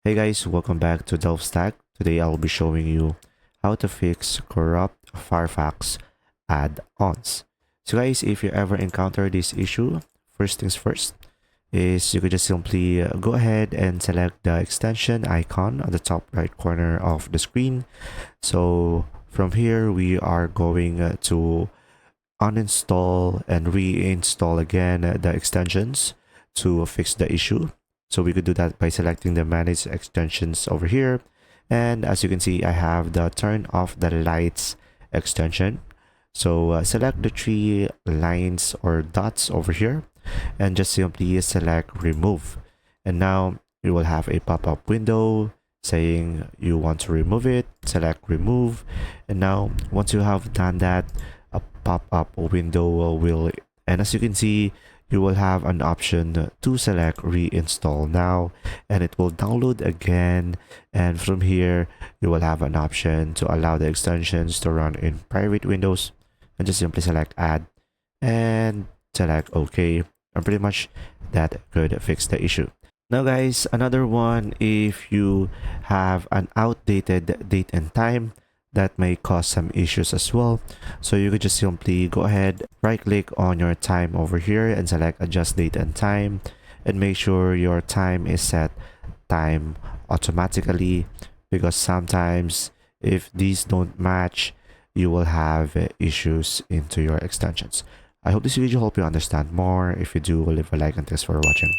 Hey guys, welcome back to DelftStack. Today I'll be showing you how to fix corrupt Firefox add-ons. So guys, if you ever encounter this issue, first things first is you could just simply go ahead and select the extension icon on the top right corner of the screen. So from here, we are going to uninstall and reinstall again the extensions to fix the issue. So we could do that by selecting the manage extensions over here. And as you can see, I have the turn off the lights extension. So select the three lines or dots over here and just simply select remove. And now you will have a pop-up window saying you want to remove it. Select remove. And now once you have done that, a pop-up window will, and as you can see, you will have an option to select reinstall now, and it will download again. And from here, you will have an option to allow the extensions to run in private windows, and just simply select add and select OK. And pretty much that could fix the issue. Now guys, another one, if you have an outdated date and time, that may cause some issues as well. So you could just simply go ahead, right click on your time over here and select adjust date and time, and make sure your time is set time automatically, because sometimes if these don't match, you will have issues into your extensions. I hope this video helped you understand more. If you do, leave a like, and thanks for watching.